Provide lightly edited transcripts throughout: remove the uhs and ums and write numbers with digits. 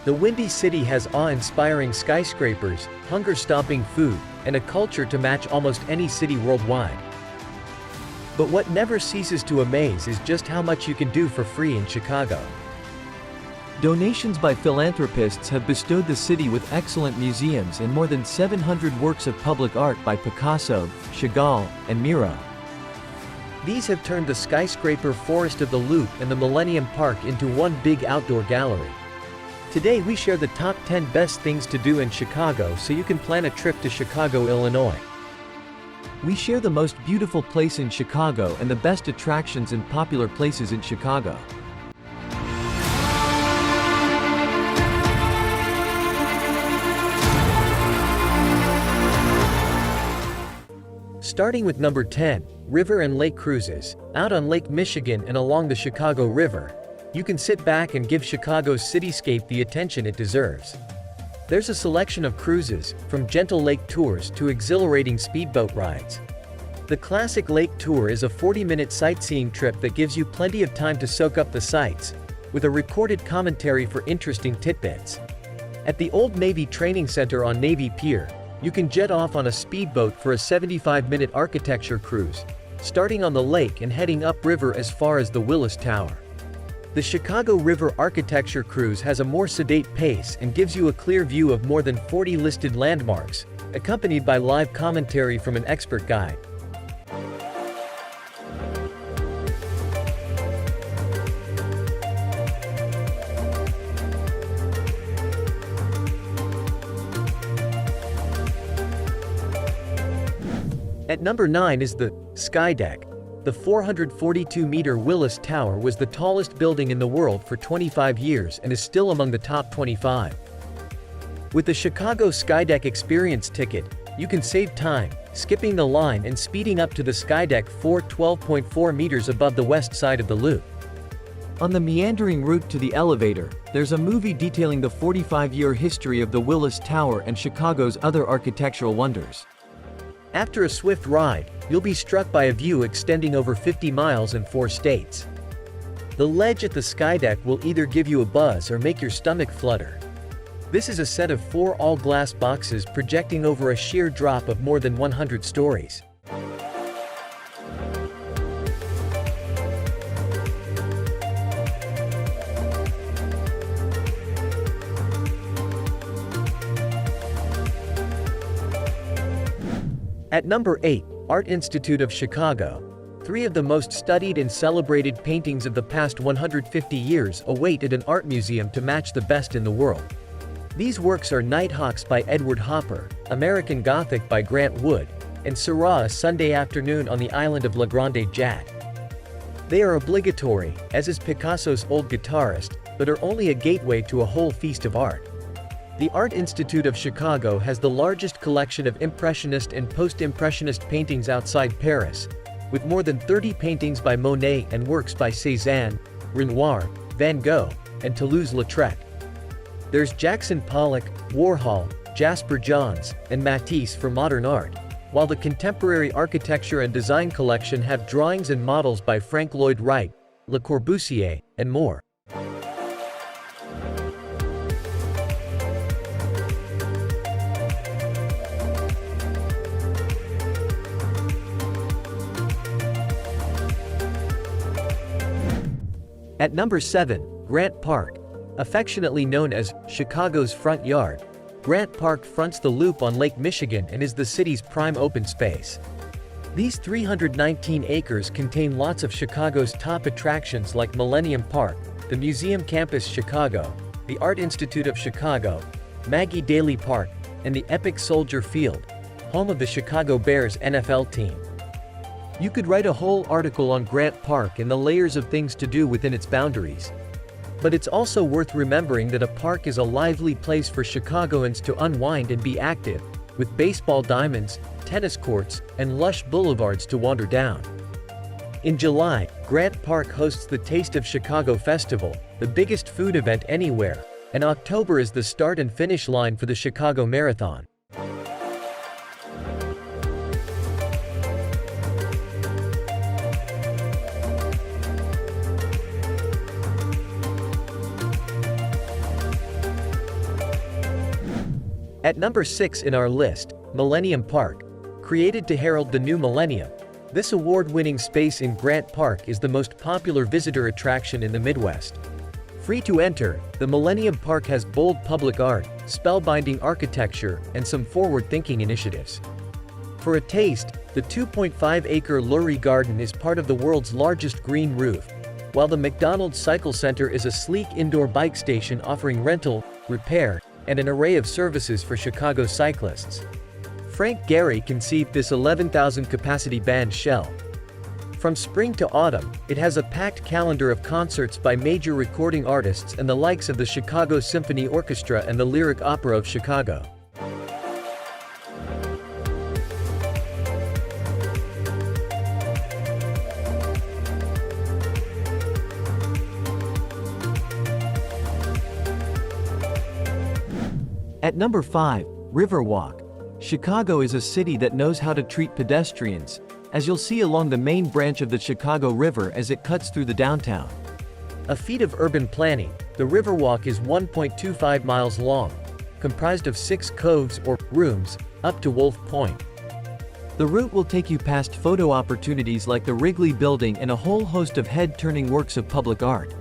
The Windy City has awe-inspiring skyscrapers, hunger-stopping food, and a culture to match almost any city worldwide. But what never ceases to amaze is just how much you can do for free in Chicago. Donations by philanthropists have bestowed the city with excellent museums and more than 700 works of public art by Picasso, Chagall, and Miro. These have turned the skyscraper Forest of the Loop and the Millennium Park into one big outdoor gallery. Today we share the top 10 best things to do in Chicago so you can plan a trip to Chicago, Illinois. We share the most beautiful place in Chicago and the best attractions and popular places in Chicago. Starting with number 10, river and lake cruises. Out on Lake Michigan and along the Chicago River, you can sit back and give Chicago's cityscape the attention it deserves. There's a selection of cruises, from gentle lake tours to exhilarating speedboat rides. The classic lake tour is a 40-minute sightseeing trip that gives you plenty of time to soak up the sights, with a recorded commentary for interesting tidbits. At the Old Navy Training Center on Navy Pier, you can jet off on a speedboat for a 75-minute architecture cruise, starting on the lake and heading upriver as far as the Willis Tower. The Chicago River Architecture Cruise has a more sedate pace and gives you a clear view of more than 40 listed landmarks, accompanied by live commentary from an expert guide. At number 9 is the Skydeck. The 442-meter Willis Tower was the tallest building in the world for 25 years and is still among the top 25. With the Chicago Skydeck Experience ticket, you can save time, skipping the line and speeding up to the Skydeck 12.4 meters above the west side of the loop. On the meandering route to the elevator, there's a movie detailing the 45-year history of the Willis Tower and Chicago's other architectural wonders. After a swift ride, you'll be struck by a view extending over 50 miles in 4 states. The ledge at the Skydeck will either give you a buzz or make your stomach flutter. This is a set of 4 all-glass boxes projecting over a sheer drop of more than 100 stories. At number 8, Art Institute of Chicago. 3 of the most studied and celebrated paintings of the past 150 years await at an art museum to match the best in the world. These works are Nighthawks by Edward Hopper, American Gothic by Grant Wood, and Seurat, A Sunday Afternoon on the Island of La Grande Jatte. They are obligatory, as is Picasso's Old Guitarist, but are only a gateway to a whole feast of art. The Art Institute of Chicago has the largest collection of Impressionist and Post-Impressionist paintings outside Paris, with more than 30 paintings by Monet and works by Cézanne, Renoir, Van Gogh, and Toulouse-Lautrec. There's Jackson Pollock, Warhol, Jasper Johns, and Matisse for modern art, while the Contemporary Architecture and Design collection have drawings and models by Frank Lloyd Wright, Le Corbusier, and more. At number 7, Grant Park. Affectionately known as Chicago's front yard, Grant Park fronts the loop on Lake Michigan and is the city's prime open space. These 319 acres contain lots of Chicago's top attractions like Millennium Park, the Museum Campus Chicago, the Art Institute of Chicago, Maggie Daley Park, and the epic Soldier Field, home of the Chicago Bears NFL team. You could write a whole article on Grant Park and the layers of things to do within its boundaries. But it's also worth remembering that a park is a lively place for Chicagoans to unwind and be active, with baseball diamonds, tennis courts, and lush boulevards to wander down. In July, Grant Park hosts the Taste of Chicago Festival, the biggest food event anywhere, and October is the start and finish line for the Chicago Marathon. At number 6 in our list, Millennium Park. Created to herald the new millennium, this award-winning space in Grant Park is the most popular visitor attraction in the Midwest. Free to enter, the Millennium Park has bold public art, spellbinding architecture, and some forward-thinking initiatives. For a taste, the 2.5-acre Lurie Garden is part of the world's largest green roof, while the McDonald's Cycle Center is a sleek indoor bike station offering rental, repair, and an array of services for Chicago cyclists. Frank Gehry conceived this 11,000-capacity band shell. From spring to autumn, it has a packed calendar of concerts by major recording artists and the likes of the Chicago Symphony Orchestra and the Lyric Opera of Chicago. At number 5, Riverwalk. Chicago is a city that knows how to treat pedestrians, as you'll see along the main branch of the Chicago River as it cuts through the downtown. A feat of urban planning, the Riverwalk is 1.25 miles long, comprised of 6 coves or rooms, up to Wolf Point. The route will take you past photo opportunities like the Wrigley Building and a whole host of head-turning works of public art.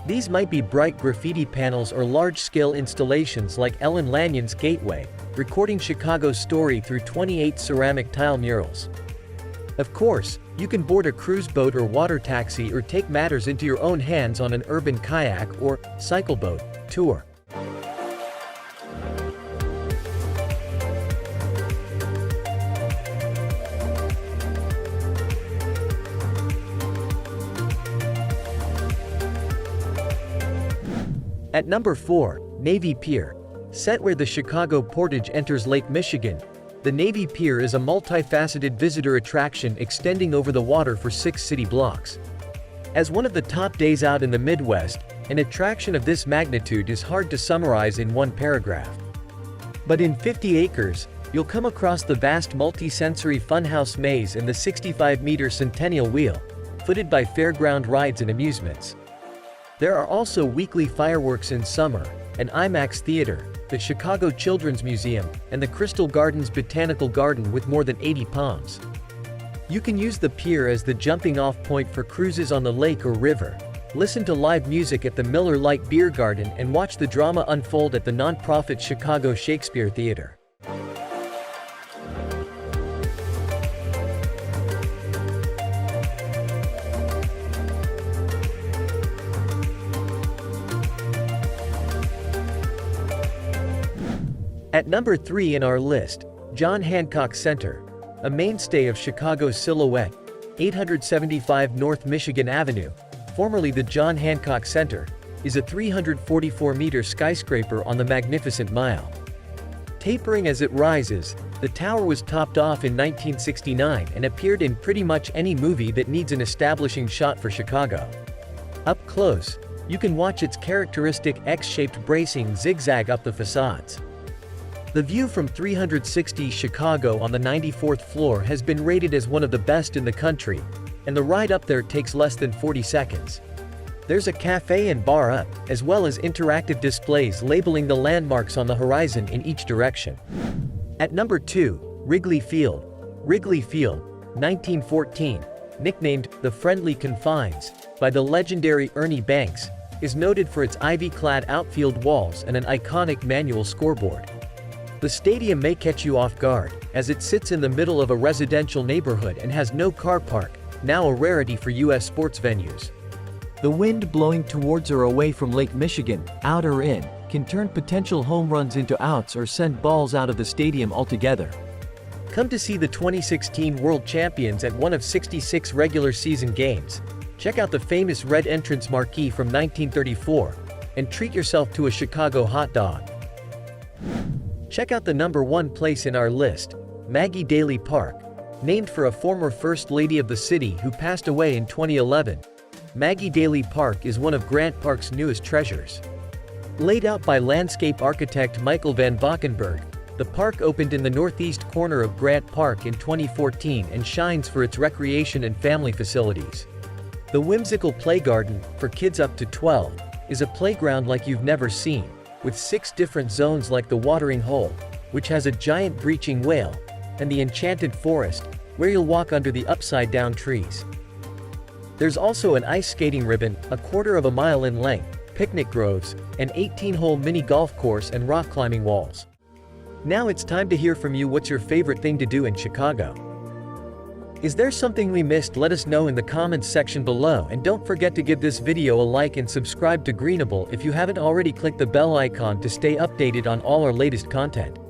These might be bright graffiti panels or large-scale installations like Ellen Lanyon's Gateway, recording Chicago's story through 28 ceramic tile murals. Of course, you can board a cruise boat or water taxi or take matters into your own hands on an urban kayak or cycle boat tour. At number 4, Navy Pier. Set where the Chicago Portage enters Lake Michigan, the Navy Pier is a multifaceted visitor attraction extending over the water for 6 city blocks. As one of the top days out in the Midwest, an attraction of this magnitude is hard to summarize in one paragraph. But in 50 acres, you'll come across the vast multi-sensory funhouse maze and the 65-meter Centennial Wheel, footed by fairground rides and amusements. There are also weekly fireworks in summer, an IMAX theater, the Chicago Children's Museum, and the Crystal Gardens Botanical Garden with more than 80 palms. You can use the pier as the jumping-off point for cruises on the lake or river, listen to live music at the Miller Lite Beer Garden, and watch the drama unfold at the nonprofit Chicago Shakespeare Theater. At number 3 in our list, John Hancock Center. A mainstay of Chicago's Silhouette, 875 North Michigan Avenue, formerly the John Hancock Center, is a 344-meter skyscraper on the Magnificent Mile. Tapering as it rises, the tower was topped off in 1969 and appeared in pretty much any movie that needs an establishing shot for Chicago. Up close, you can watch its characteristic X-shaped bracing zigzag up the facades. The view from 360 Chicago on the 94th floor has been rated as one of the best in the country, and the ride up there takes less than 40 seconds. There's a cafe and bar up, as well as interactive displays labeling the landmarks on the horizon in each direction. At number 2, Wrigley Field. Wrigley Field, 1914, nicknamed the Friendly Confines by the legendary Ernie Banks, is noted for its ivy-clad outfield walls and an iconic manual scoreboard. The stadium may catch you off guard, as it sits in the middle of a residential neighborhood and has no car park, now a rarity for U.S. sports venues. The wind blowing towards or away from Lake Michigan, out or in, can turn potential home runs into outs or send balls out of the stadium altogether. Come to see the 2016 World Champions at one of 66 regular season games. Check out the famous red entrance marquee from 1934, and treat yourself to a Chicago hot dog. Check out the number 1 place in our list, Maggie Daley Park. Named for a former First Lady of the city who passed away in 2011, Maggie Daley Park is one of Grant Park's newest treasures. Laid out by landscape architect Michael Van Valkenburg, the park opened in the northeast corner of Grant Park in 2014 and shines for its recreation and family facilities. The whimsical play garden, for kids up to 12, is a playground like you've never seen, with 6 different zones like the Watering Hole, which has a giant breaching whale, and the Enchanted Forest, where you'll walk under the upside-down trees. There's also an ice skating ribbon, a 1/4 of a mile in length, picnic groves, an 18-hole mini golf course and rock climbing walls. Now it's time to hear from you. What's your favorite thing to do in Chicago? Is there something we missed? Let us know in the comments section below, and don't forget to give this video a like and subscribe to Greenable if you haven't already. Click the bell icon to stay updated on all our latest content.